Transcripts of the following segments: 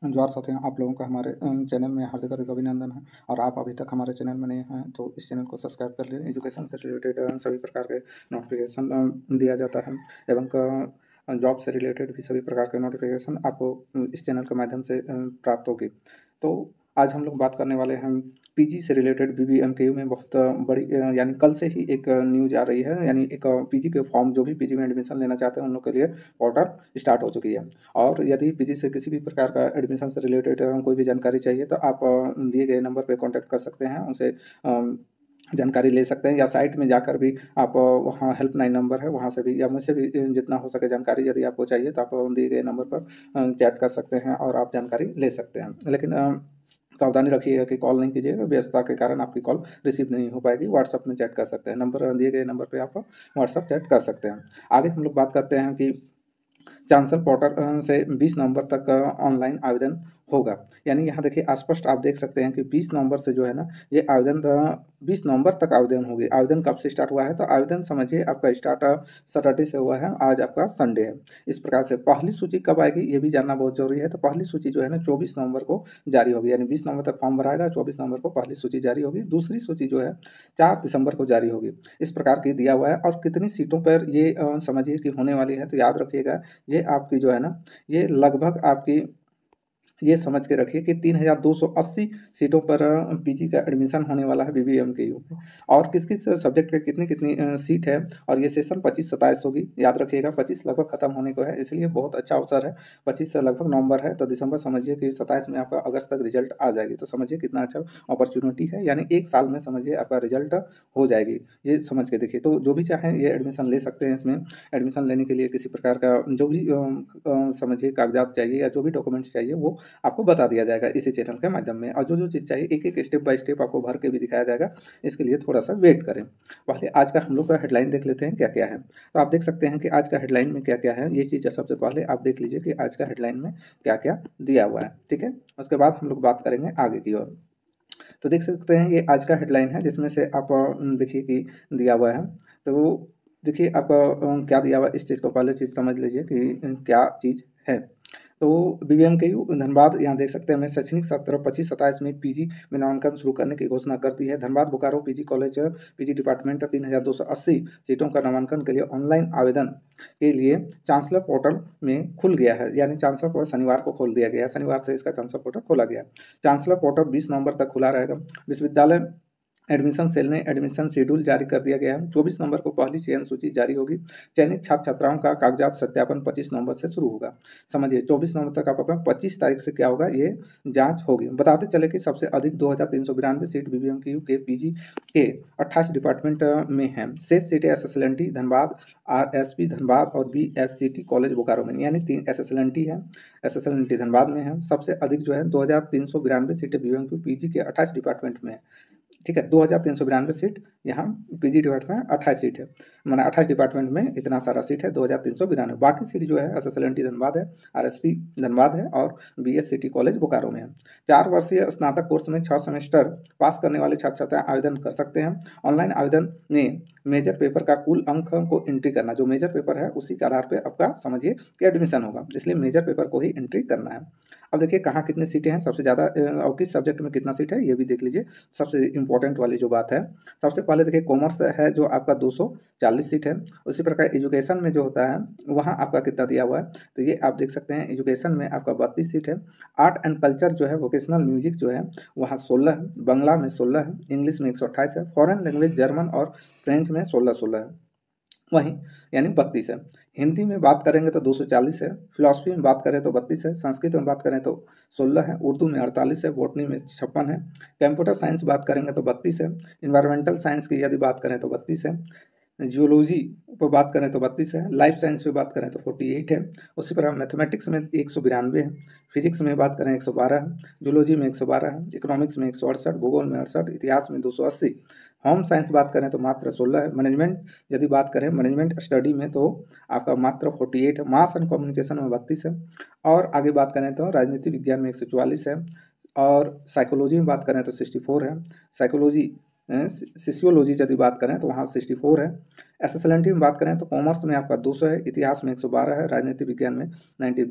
जोहार साथियों, आप लोगों का हमारे चैनल में हार्दिक हार्दिक अभिनंदन है। और आप अभी तक हमारे चैनल में नए हैं तो इस चैनल को सब्सक्राइब कर लें। एजुकेशन से रिलेटेड सभी प्रकार के नोटिफिकेशन दिया जाता है एवं जॉब से रिलेटेड भी सभी प्रकार के नोटिफिकेशन आपको इस चैनल के माध्यम से प्राप्त होगी। तो आज हम लोग बात करने वाले हैं पीजी से रिलेटेड। बीबीएमकेयू में बहुत बड़ी यानी कल से ही एक न्यूज आ रही है, यानी एक पीजी के फॉर्म जो भी पीजी में एडमिशन लेना चाहते हैं उन लोग के लिए पोर्टल स्टार्ट हो चुकी है। और यदि पीजी से किसी भी प्रकार का एडमिशन से रिलेटेड कोई भी जानकारी चाहिए तो आप दिए गए नंबर पे कांटेक्ट कर सकते हैं, उनसे जानकारी ले सकते हैं, या साइट में जाकर भी आप वहाँ हेल्पलाइन नंबर है वहाँ से भी, या मुझसे भी जितना हो सके जानकारी यदि आपको चाहिए तो आप दिए गए नंबर पर चैट कर सकते हैं और आप जानकारी ले सकते हैं। लेकिन सावधानी रखिएगा कि कॉल नहीं कीजिएगा, व्यस्तता के कारण आपकी कॉल रिसीव नहीं हो पाएगी। व्हाट्सअप में चैट कर सकते हैं, नंबर दिए गए नंबर पे आप व्हाट्सअप चैट कर सकते हैं। आगे हम लोग बात करते हैं कि चांसल पोर्टल से 20 नवंबर तक ऑनलाइन आवेदन होगा। यानी यहाँ देखिए स्पष्ट आप देख सकते हैं कि 20 नवंबर से जो है ना ये आवेदन 20 नवंबर तक आवेदन होगी। आवेदन कब से स्टार्ट हुआ है तो आवेदन समझिए आपका स्टार्ट सैटरडे से हुआ है, आज आपका संडे है। इस प्रकार से पहली सूची कब आएगी ये भी जानना बहुत जरूरी है। तो पहली सूची जो है ना 24 नवंबर को जारी होगी, यानी 20 नवंबर तक फॉर्म भराएगा, 24 नवंबर को पहली सूची जारी होगी। दूसरी सूची जो है 4 दिसंबर को जारी होगी। इस प्रकार की दिया हुआ है। और कितनी सीटों पर ये समझिए कि होने वाली है तो याद रखिएगा ये आपकी जो है ना ये लगभग आपकी ये समझ के रखिए कि 3280 सीटों पर पीजी का एडमिशन होने वाला है बीबीएमकेयू में। और किस किस सब्जेक्ट के कितनी कितनी सीट है, और ये सेशन 25-27 होगी। याद रखिएगा 25 लगभग खत्म होने को है, इसलिए बहुत अच्छा अवसर है। 25 से लगभग नवंबर है तो दिसंबर समझिए कि 27 में आपका अगस्त तक रिजल्ट आ जाएगी। तो समझिए कितना अच्छा अपॉर्चुनिटी है, यानी एक साल में समझिए आपका रिजल्ट हो जाएगी। ये समझ के देखिए, तो जो भी चाहें ये एडमिशन ले सकते हैं। इसमें एडमिशन लेने के लिए किसी प्रकार का जो भी समझिए कागजात चाहिए या जो भी डॉक्यूमेंट्स चाहिए वो आपको बता दिया जाएगा इसी चैनल के माध्यम में। और जो जो चीज़ चाहिए एक एक स्टेप बाय स्टेप आपको भर के भी दिखाया जाएगा। इसके लिए थोड़ा सा वेट करें। पहले आज का हम लोग का हेडलाइन देख लेते हैं क्या क्या है। तो आप देख सकते हैं कि आज का हेडलाइन में क्या क्या है। ये चीज़ सबसे पहले आप देख लीजिए कि आज का हेडलाइन में क्या क्या दिया हुआ है, ठीक है। उसके बाद हम लोग बात करेंगे आगे की ओर। तो देख सकते हैं ये आज का हेडलाइन है, जिसमें से आप देखिए कि दिया हुआ है। तो देखिए आपका क्या दिया हुआ है, इस चीज़ को पहले चीज़ समझ लीजिए कि क्या चीज़ है। तो बीबीएमकेयू धनबाद यहाँ देख सकते हैं, हमें शैक्षणिक सत्र 25-27 में पीजी में नामांकन शुरू करने की घोषणा कर दी है। Dhanbad Bokaro PG college PG department 3280 सीटों का नामांकन के लिए ऑनलाइन आवेदन के लिए चांसलर पोर्टल में खुल गया है। यानी चांसलर पोर्टल शनिवार को खोल दिया गया, शनिवार से इसका चांसलर पोर्टल खोला गया। चांसलर पोर्टल 20 नवंबर तक खुला रहेगा। विश्वविद्यालय एडमिशन सेल ने एडमिशन शेड्यूल जारी कर दिया गया है। 24 नवंबर को पहली चयन सूची जारी होगी। चयनित छात्र छात्राओं का कागजात सत्यापन 25 नवंबर से शुरू होगा। समझिए 24 नवंबर तक आप अपना 25 तारीख से क्या होगा ये जांच होगी। बताते चले कि सबसे अधिक 2392 सीट बीबीएमकेयू के पीजी के 28 डिपार्टमेंट में है। शेष सीटें एसएसएलएनटी धनबाद, आरएसपी धनबाद और बीएससीटी कॉलेज बोकारो में, यानी 3 एसएसएलएनटी है, एसएसएलएनटी धनबाद में है। सबसे अधिक जो है 2392 सीटें बीबीएमकेयू पीजी के 28 डिपार्टमेंट में है, ठीक है। 2392 सीट यहाँ पीजी डिपार्टमेंट में 28 सीट है, माना 28 डिपार्टमेंट में इतना सारा सीट है 2392। बाकी सीट जो है एसएसएलएनटी धनबाद है, आरएसपी धनबाद है और बीएससीटी कॉलेज बोकारो में है। 4 वर्षीय स्नातक कोर्स में 6 सेमेस्टर पास करने वाले छात्र छात्राएं आवेदन कर सकते हैं। ऑनलाइन आवेदन में मेजर पेपर का कुल अंक को एंट्री करना, जो मेजर पेपर है उसी के आधार पर आपका समझिए कि एडमिशन होगा, इसलिए मेजर पेपर को ही एंट्री करना है। अब देखिए कहाँ कितनी सीटें हैं सबसे ज़्यादा और किस सब्जेक्ट में कितना सीट है ये भी देख लीजिए। सबसे इंपॉर्टेंट वाली जो बात है, सबसे पहले देखिए कॉमर्स है जो आपका 240 सीट है। उसी प्रकार एजुकेशन में जो होता है वहाँ आपका कितना दिया हुआ है तो ये आप देख सकते हैं। एजुकेशन में आपका 32 सीट है। आर्ट एंड कल्चर जो है वोकेशनल म्यूजिक जो है वहाँ 16 है। बांग्ला में 16 है। इंग्लिश में 128 है। फॉरेन लैंग्वेज जर्मन और फ्रेंच में 16-16 है, वहीं यानी 32 है। हिंदी में बात करेंगे तो 240 है। फिलॉसफी में बात करें तो 32 है। संस्कृत में बात करें तो 16 है। उर्दू में 48 है। बॉटनी में 56 है। कंप्यूटर साइंस बात करेंगे तो 32 है। इन्वायरमेंटल साइंस की यदि बात करें तो 32 है। जियोलॉजी पर बात करें तो 32 है। लाइफ साइंस पे बात करें तो 48 है। उसी प्रकार मैथमेटिक्स में 192 है। फिजिक्स में बात करें 112 है। जूलॉजी में 112 है। इकोनॉमिक्स में 168, भूगोल में 68, इतिहास में 280। होम साइंस बात करें तो मात्र 16 है। मैनेजमेंट यदि बात करें मैनेजमेंट स्टडी में तो आपका मात्र 48 है। मास एंड कम्युनिकेशन में 32 है। और आगे बात करें तो राजनीति विज्ञान में 144 है। और साइकोलॉजी में बात करें तो 64 है। साइकोलॉजी सोशियोलॉजी यदि बात करें तो वहाँ 64 है। SSLNT में बात करें तो कॉमर्स में आपका 200 है, इतिहास में 112 है, राजनीति विज्ञान में 90,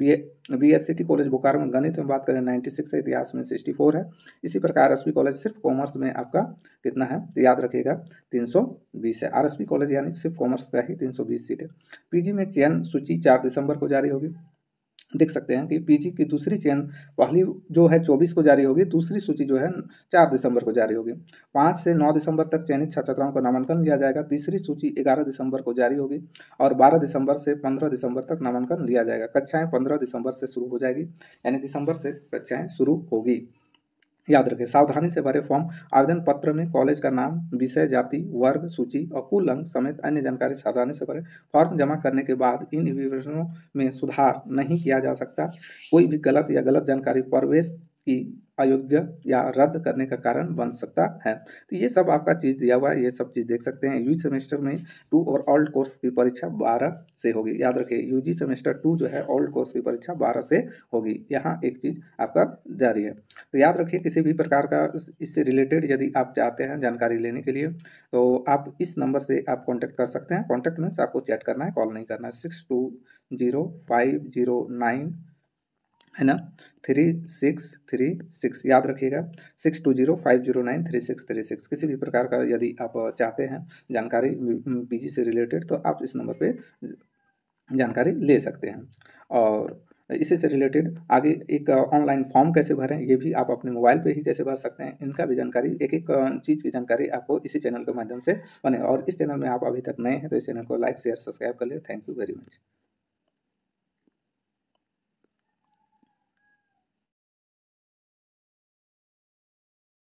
BSCT कॉलेज बोकारो में गणित में बात करें 96 है, इतिहास में 64 है। इसी प्रकार RSP कॉलेज सिर्फ कॉमर्स में आपका कितना है तो याद रखिएगा 320 है। RSP कॉलेज यानी सिर्फ कॉमर्स का ही 320 सीट है। PG में चयन सूची 4 दिसंबर को जारी होगी। देख सकते हैं कि PG की दूसरी चयन पहली जो है 24 को जारी होगी, दूसरी सूची जो है 4 दिसंबर को जारी होगी। 5 से 9 दिसंबर तक चयनित छात्र छात्राओं का नामांकन लिया जाएगा। तीसरी सूची 11 दिसंबर को जारी होगी और 12 दिसंबर से 15 दिसंबर तक नामांकन लिया जाएगा। कक्षाएं 15 दिसंबर से शुरू हो जाएगी, यानी दिसंबर से कक्षाएं शुरू होगी। याद रखें, सावधानी से भरे फॉर्म। आवेदन पत्र में कॉलेज का नाम, विषय, जाति, वर्ग, सूची और कुल अंक समेत अन्य जानकारी सावधानी से भरें। फॉर्म जमा करने के बाद इन विवरणों में सुधार नहीं किया जा सकता। कोई भी गलत या गलत जानकारी प्रवेश की अयोग्य या रद्द करने का कारण बन सकता है। तो ये सब आपका चीज़ दिया हुआ है, ये सब चीज़ देख सकते हैं। यूजी सेमेस्टर में 2 और ओल्ड कोर्स की परीक्षा 12 से होगी। याद रखिए, यूजी सेमेस्टर 2 जो है ओल्ड कोर्स की परीक्षा 12 से होगी। यहाँ एक चीज़ आपका जारी है, तो याद रखिए किसी भी प्रकार का इससे रिलेटेड यदि आप चाहते हैं जानकारी लेने के लिए तो आप इस नंबर से आप कॉन्टैक्ट कर सकते हैं। कॉन्टैक्ट में से आपको चैट करना है, कॉल नहीं करना है। 620509 है ना 3636। याद रखिएगा 6205093636। किसी भी प्रकार का यदि आप चाहते हैं जानकारी PG से रिलेटेड तो आप इस नंबर पे जानकारी ले सकते हैं। और इसी से रिलेटेड आगे एक ऑनलाइन फॉर्म कैसे भरें ये भी आप अपने मोबाइल पे ही कैसे भर सकते हैं, इनका भी जानकारी, एक एक चीज़ की जानकारी आपको इसी चैनल के माध्यम से बने। और इस चैनल में आप अभी तक नए हैं तो इस चैनल को लाइक शेयर सब्सक्राइब कर ले। Thank you very much.